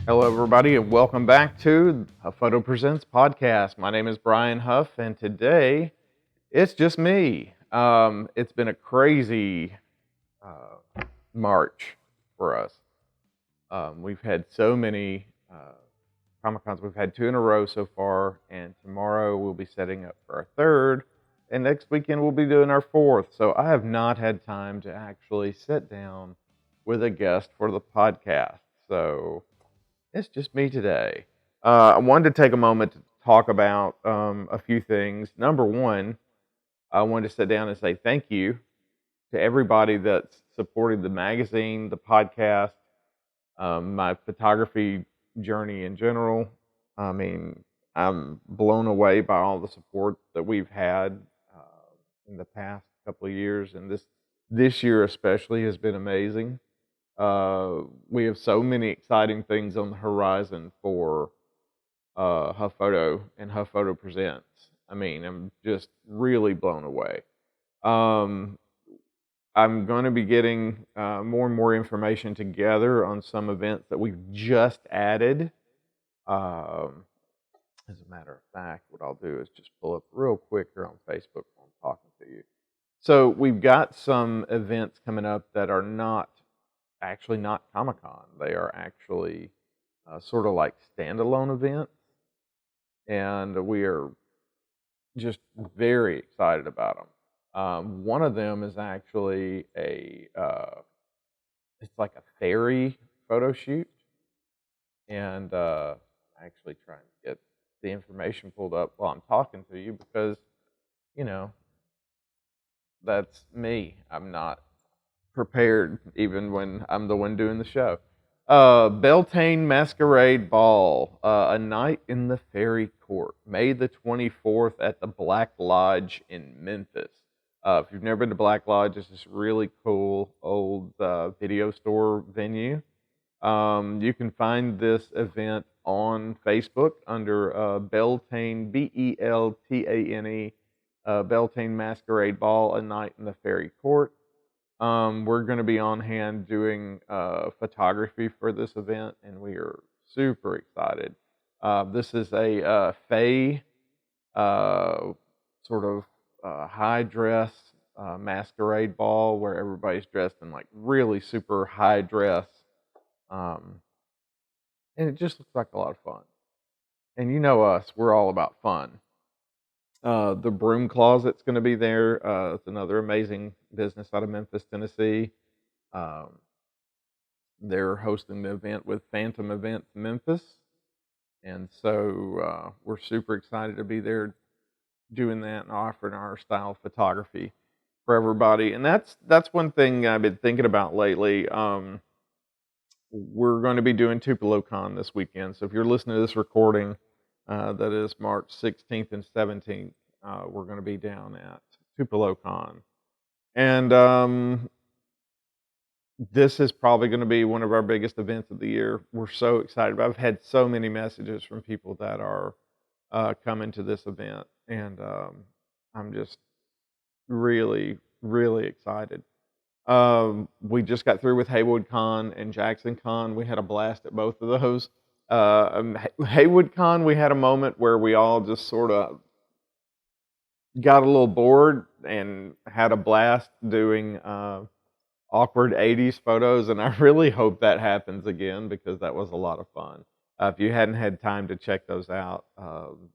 Hello, everybody, and welcome back to Huffoto Presents podcast. My name is Brian Huff, and today it's just me. It's been a crazy March for us. We've had so many Comic Cons. We've had 2 in a row so far, and tomorrow we'll be setting up for our 3rd, and next weekend we'll be doing our 4th. So I have not had time to actually sit down with a guest for the podcast. So it's just me today. I wanted to take a moment to talk about a few things. Number one, I wanted to sit down and say thank you to everybody that's supported the magazine, the podcast, my photography journey in general. I mean, I'm blown away by all the support that we've had in the past couple of years, and this year especially has been amazing. We have so many exciting things on the horizon for Huffoto and Huffoto Presents. I mean, I'm just really blown away. Um, I'm going to be getting more and more information together on some events that we've just added. As a matter of fact, what I'll do is just pull up real quick here on Facebook while I'm talking to you. So we've got some events coming up that are actually not Comic-Con. They are actually sort of like standalone events, and we are just very excited about them. One of them is actually it's like a fairy photo shoot, and actually trying to get the information pulled up while I'm talking to you because, you know, that's me. I'm not prepared even when I'm the one doing the show. Beltane Masquerade Ball, a night in the fairy court, May the 24th at the Black Lodge in Memphis. If you've never been to Black Lodge, it's this really cool old video store venue. You can find this event on Facebook under Beltane, Beltane, Beltane Masquerade Ball, a night in the fairy court. We're going to be on hand doing photography for this event, and we are super excited. This is a Fae sort of high dress masquerade ball where everybody's dressed in like really super high dress, and it just looks like a lot of fun. And you know us, we're all about fun. The Broom Closet's going to be there. It's another amazing business out of Memphis, Tennessee. Um, they're hosting the event with Phantom Events Memphis, and so we're super excited to be there doing that and offering our style of photography for everybody. And that's one thing I've been thinking about lately. We're going to be doing TupeloCon this weekend, so if you're listening to this recording, that is March 16th and 17th. We're going to be down at TupeloCon. And this is probably going to be one of our biggest events of the year. We're so excited. I've had so many messages from people that are coming to this event, and I'm just really, really excited. We just got through with Haywood Con and Jackson Con. We had a blast at both of those. Haywood Con, we had a moment where we all just sort of got a little bored and had a blast doing awkward 80s photos, and I really hope that happens again because that was a lot of fun. If you hadn't had time to check those out,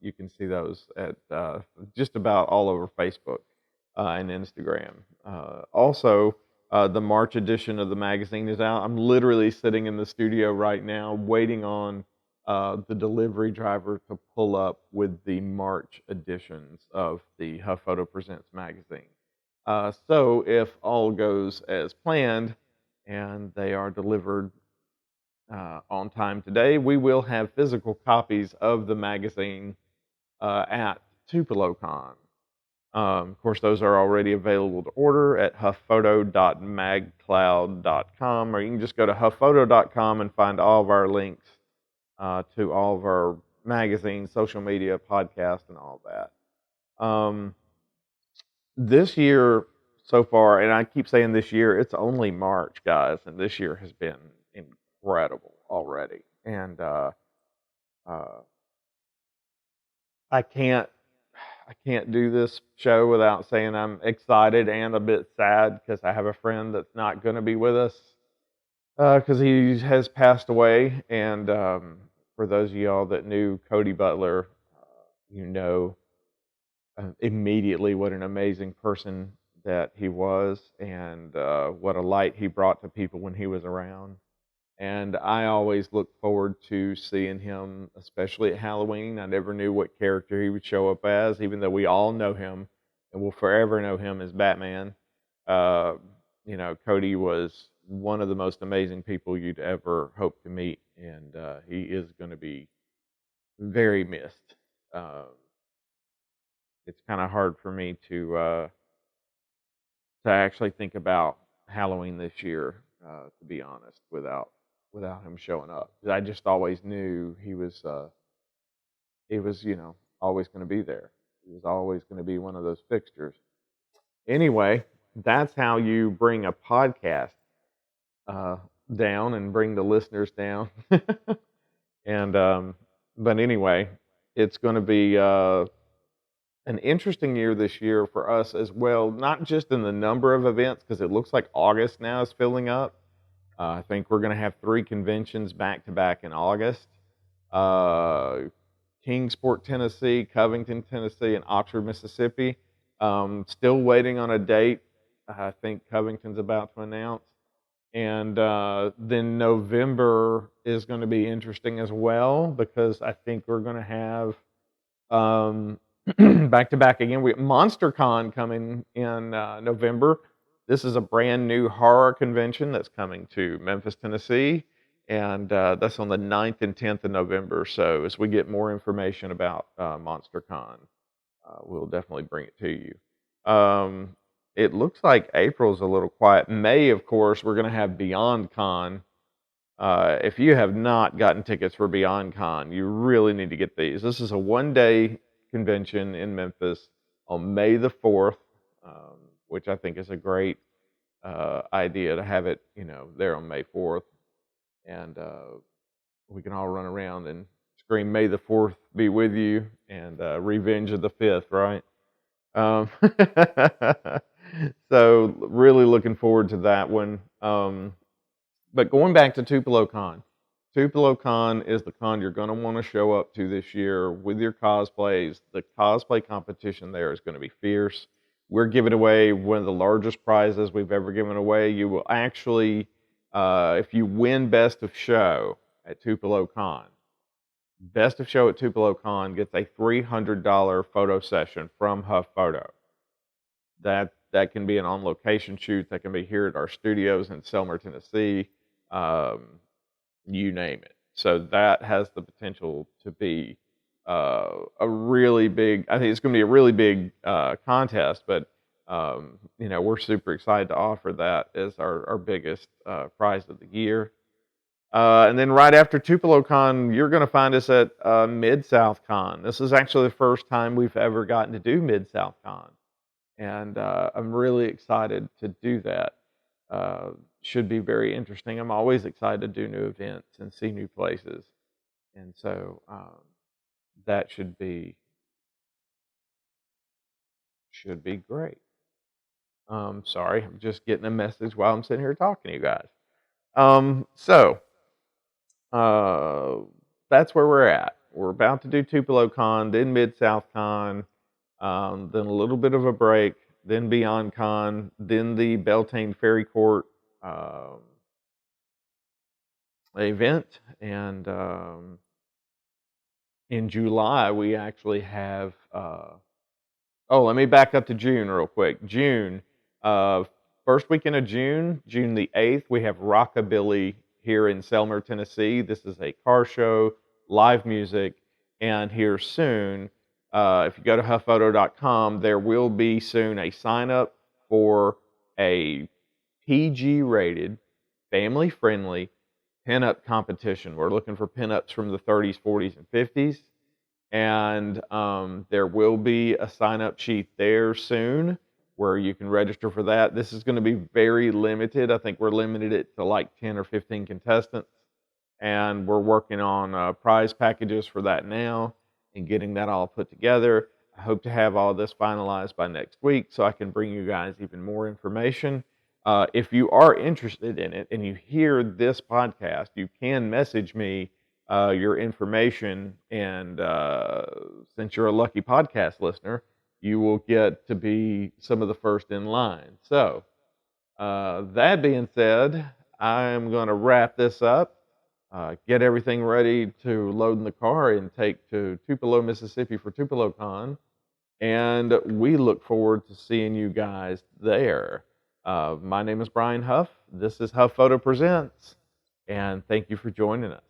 you can see those at just about all over Facebook and Instagram. Also, the March edition of the magazine is out. I'm literally sitting in the studio right now waiting on the delivery driver to pull up with the March editions of the Huffoto Presents magazine. So if all goes as planned and they are delivered on time today, we will have physical copies of the magazine at TupeloCon. Of course, those are already available to order at huffoto.magcloud.com, or you can just go to huffoto.com and find all of our links to all of our magazines, social media, podcasts, and all that. This year so far, and I keep saying this year, it's only March, guys, and this year has been incredible already. And I can't do this show without saying I'm excited and a bit sad because I have a friend that's not going to be with us because he has passed away. And for those of y'all that knew Cody Butler, you know immediately what an amazing person that he was, and what a light he brought to people when he was around. And I always look forward to seeing him, especially at Halloween. I never knew what character he would show up as, even though we all know him and will forever know him as Batman. Uh, Cody was one of the most amazing people you'd ever hope to meet, and he is going to be very missed. Uh, it's kind of hard for me to actually think about Halloween this year, to be honest, without him showing up. I just always knew he was always going to be there. He was always going to be one of those fixtures. Anyway, that's how you bring a podcast uh, down and bring the listeners down. And but anyway, it's going to be an interesting year this year for us as well, not just in the number of events, because it looks like August now is filling up. I think we're going to have 3 conventions back to back in August. Kingsport, Tennessee, Covington, Tennessee, and Oxford, Mississippi. Still waiting on a date. I think Covington's about to announce. And then November is going to be interesting as well, because I think we're going to have back to back again. We have MonsterCon coming in November. This is a brand new horror convention that's coming to Memphis, Tennessee, and that's on the 9th and 10th of November. So as we get more information about MonsterCon, we'll definitely bring it to you. It looks like April's a little quiet. May, of course, we're going to have BeyondCon. If you have not gotten tickets for BeyondCon, you really need to get these. This is a one-day convention in Memphis on May the 4th, which I think is a great idea to have it, there on May 4th. And we can all run around and scream, "May the 4th be with you," and Revenge of the 5th, right? Um, so really looking forward to that one. But going back to TupeloCon, TupeloCon is the con you're going to want to show up to this year with your cosplays. The cosplay competition there is going to be fierce. We're giving away one of the largest prizes we've ever given away. You will actually, if you win Best of Show at TupeloCon, Best of Show at TupeloCon gets a $300 photo session from Huffoto. That can be an on-location shoot. That can be here at our studios in Selmer, Tennessee. You name it. So that has the potential to be a really big. I think it's going to be a really big contest. But we're super excited to offer that as our biggest prize of the year. And then right after TupeloCon, you're going to find us at Mid-South Con. This is actually the first time we've ever gotten to do Mid-South Con. And I'm really excited to do that. Should be very interesting. I'm always excited to do new events and see new places. And so that should be great. Sorry, I'm just getting a message while I'm sitting here talking to you guys. So that's where we're at. We're about to do TupeloCon, then Mid-South Con, then a little bit of a break, then BeyondCon, then the Beltane Ferry Court event, and in July we actually have. Let me back up to June real quick. June, first weekend of June, June the 8th, we have Rockabilly here in Selmer, Tennessee. This is a car show, live music, and here soon. If you go to Huffoto.com, there will be soon a sign up for a PG-rated, family-friendly pinup competition. We're looking for pinups from the 30s, 40s, and 50s. And there will be a sign-up sheet there soon where you can register for that. This is going to be very limited. I think we're limited it to like 10 or 15 contestants. And we're working on prize packages for that now. and getting that all put together. I hope to have all this finalized by next week so I can bring you guys even more information. If you are interested in it and you hear this podcast, you can message me your information. And since you're a lucky podcast listener, you will get to be some of the first in line. So, that being said, I'm going to wrap this up, get everything ready to load in the car and take to Tupelo, Mississippi for TupeloCon. And we look forward to seeing you guys there. My name is Brian Huff. This is Huffoto Presents, and thank you for joining us.